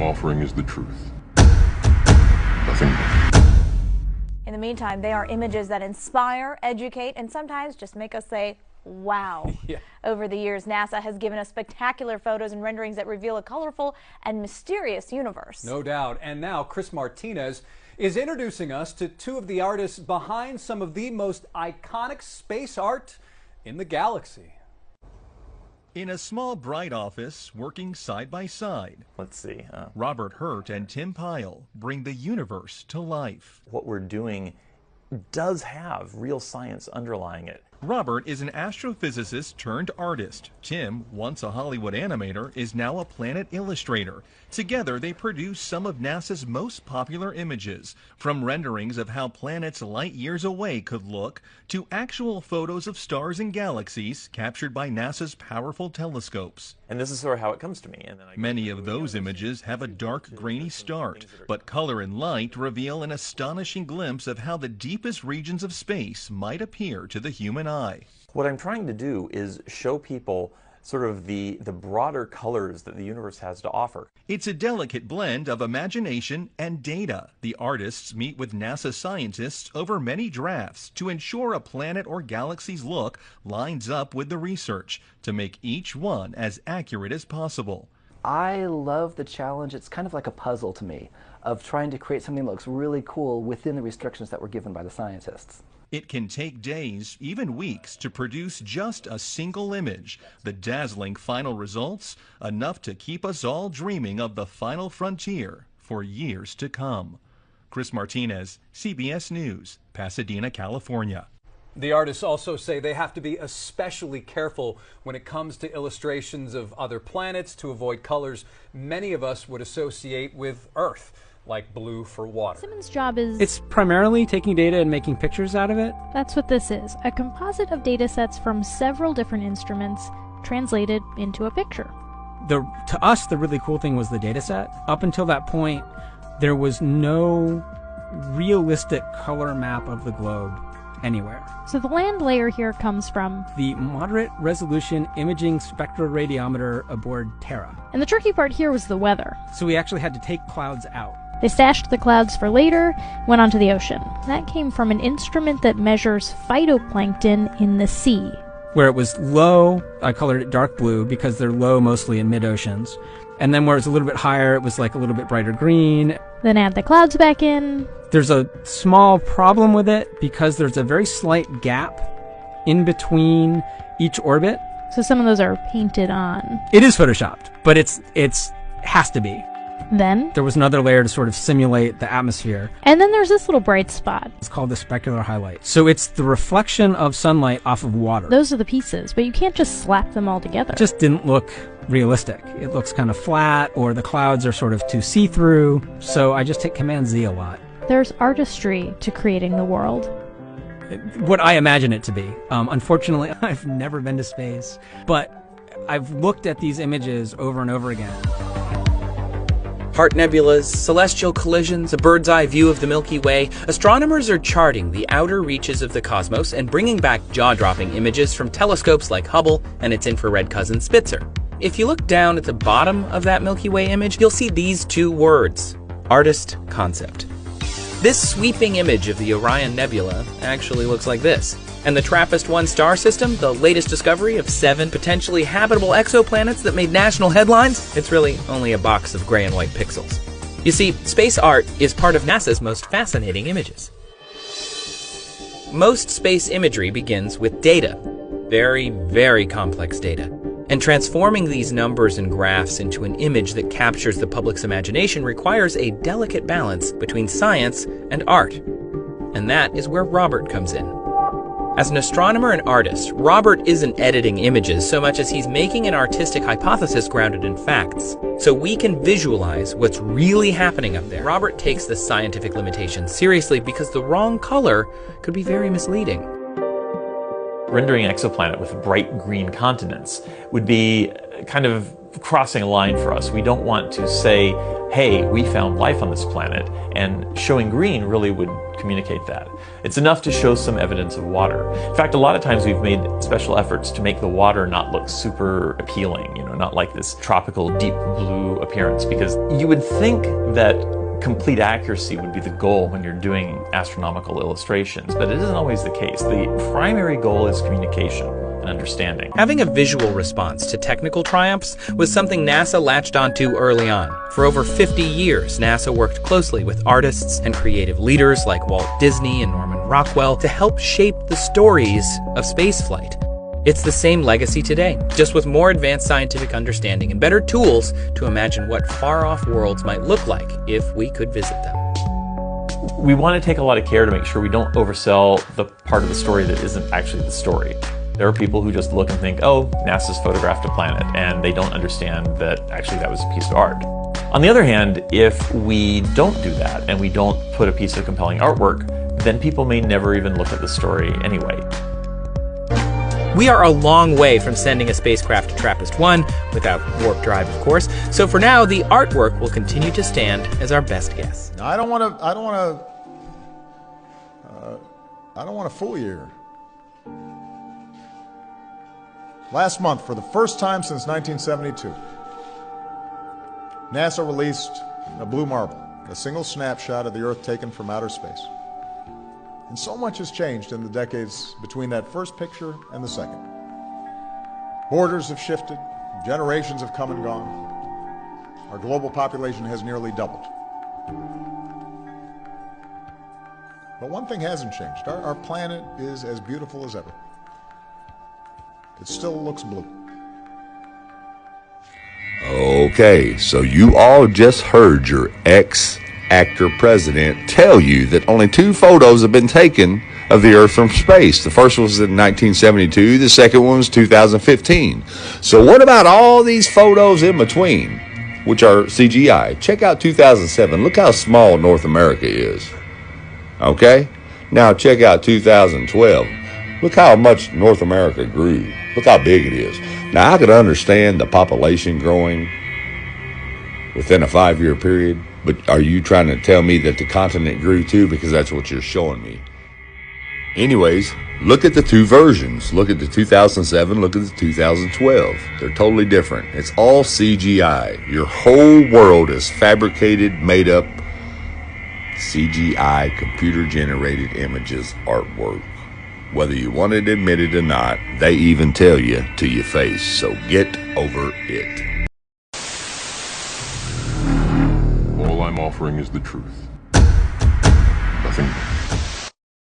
offering is the truth. Nothing more. In the meantime, they are images that inspire, educate, and sometimes just make us say, wow. Yeah. Over the years, NASA has given us spectacular photos and renderings that reveal a colorful and mysterious universe. No doubt. And now Chris Martinez is introducing us to two of the artists behind some of the most iconic space art in the galaxy. In a small, bright office, working side by side, Let's see. Robert Hurt and Tim Pyle bring the universe to life. What we're doing does have real science underlying it. Robert is an astrophysicist turned artist. Tim, once a Hollywood animator, is now a planet illustrator. Together, they produce some of NASA's most popular images, from renderings of how planets light years away could look, to actual photos of stars and galaxies captured by NASA's powerful telescopes. And this is sort of how it comes to me. And then Many of those images have a dark, grainy start, but color and light reveal an astonishing glimpse of how the deepest regions of space might appear to the human eye. What I'm trying to do is show people sort of the broader colors that the universe has to offer. It's a delicate blend of imagination and data. The artists meet with NASA scientists over many drafts to ensure a planet or galaxy's look lines up with the research to make each one as accurate as possible. I love the challenge. It's kind of like a puzzle to me of trying to create something that looks really cool within the restrictions that were given by the scientists. It can take days, even weeks, to produce just a single image. The dazzling final results, enough to keep us all dreaming of the final frontier for years to come. Chris Martinez, CBS News, Pasadena, California. The artists also say they have to be especially careful when it comes to illustrations of other planets to avoid colors many of us would associate with Earth, like blue for water. Simmons' job is... It's primarily taking data and making pictures out of it. That's what this is, a composite of data sets from several different instruments translated into a picture. To us, the really cool thing was the data set. Up until that point, there was no realistic color map of the globe anywhere. So the land layer here comes from the Moderate Resolution Imaging Spectroradiometer aboard Terra. And the tricky part here was the weather. So we actually had to take clouds out. They stashed the clouds for later, went onto the ocean. That came from an instrument that measures phytoplankton in the sea. Where it was low, I colored it dark blue because they're low mostly in mid-oceans. And then where it's a little bit higher, it was like a little bit brighter green. Then add the clouds back in. There's a small problem with it because there's a very slight gap in between each orbit. So some of those are painted on. It is photoshopped, but it's has to be. Then there was another layer to sort of simulate the atmosphere. And then there's this little bright spot. It's called the specular highlight. So it's the reflection of sunlight off of water. Those are the pieces, but you can't just slap them all together. It just didn't look realistic. It looks kind of flat, or the clouds are sort of too see-through. So I just hit Command Z a lot. There's artistry to creating the world. What I imagine it to be. Unfortunately, I've never been to space, but I've looked at these images over and over again. Heart nebulas, celestial collisions, a bird's eye view of the Milky Way, astronomers are charting the outer reaches of the cosmos and bringing back jaw-dropping images from telescopes like Hubble and its infrared cousin Spitzer. If you look down at the bottom of that Milky Way image, you'll see these two words: artist concept. This sweeping image of the Orion Nebula actually looks like this. And the TRAPPIST-1 star system, the latest discovery of 7 potentially habitable exoplanets that made national headlines, it's really only a box of gray and white pixels. You see, space art is part of NASA's most fascinating images. Most space imagery begins with data. Very, very complex data. And transforming these numbers and graphs into an image that captures the public's imagination requires a delicate balance between science and art. And that is where Robert comes in. As an astronomer and artist, Robert isn't editing images so much as he's making an artistic hypothesis grounded in facts, so we can visualize what's really happening up there. Robert takes the scientific limitations seriously because the wrong color could be very misleading. Rendering an exoplanet with bright green continents would be kind of crossing a line for us. We don't want to say hey, we found life on this planet, and showing green really would communicate that. It's enough to show some evidence of water. In fact, a lot of times we've made special efforts to make the water not look super appealing, not like this tropical deep blue appearance, because you would think that complete accuracy would be the goal when you're doing astronomical illustrations, but it isn't always the case. The primary goal is communication and understanding. Having a visual response to technical triumphs was something NASA latched onto early on. For over 50 years, NASA worked closely with artists and creative leaders like Walt Disney and Norman Rockwell to help shape the stories of spaceflight. It's the same legacy today, just with more advanced scientific understanding and better tools to imagine what far-off worlds might look like if we could visit them. We want to take a lot of care to make sure we don't oversell the part of the story that isn't actually the story. There are people who just look and think, oh, NASA's photographed a planet, and they don't understand that actually that was a piece of art. On the other hand, if we don't do that and we don't put a piece of compelling artwork, then people may never even look at the story anyway. We are a long way from sending a spacecraft to TRAPPIST-1, without warp drive, of course, so for now, the artwork will continue to stand as our best guess. Now, I don't want to fool you here. Last month, for the first time since 1972, NASA released a blue marble, a single snapshot of the Earth taken from outer space. And so much has changed in the decades between that first picture and the second. Borders have shifted, generations have come and gone. Our global population has nearly doubled. But one thing hasn't changed. Our planet is as beautiful as ever. It still looks blue. Okay, so you all just heard your ex-actor president tell you that only 2 photos have been taken of the Earth from space. The first was in 1972, the second one was 2015. So what about all these photos in between, which are CGI? Check out 2007. Look how small North America is. Okay? Now check out 2012. Look how much North America grew. Look how big it is. Now, I could understand the population growing within a 5-year period, but are you trying to tell me that the continent grew too? Because that's what you're showing me. Anyways, look at the 2 versions. Look at the 2007, look at the 2012. They're totally different. It's all CGI. Your whole world is fabricated, made up, CGI, computer-generated images, artwork. Whether you want to admit it or not, they even tell you to your face, so get over it. All I'm offering is the truth. Nothing more.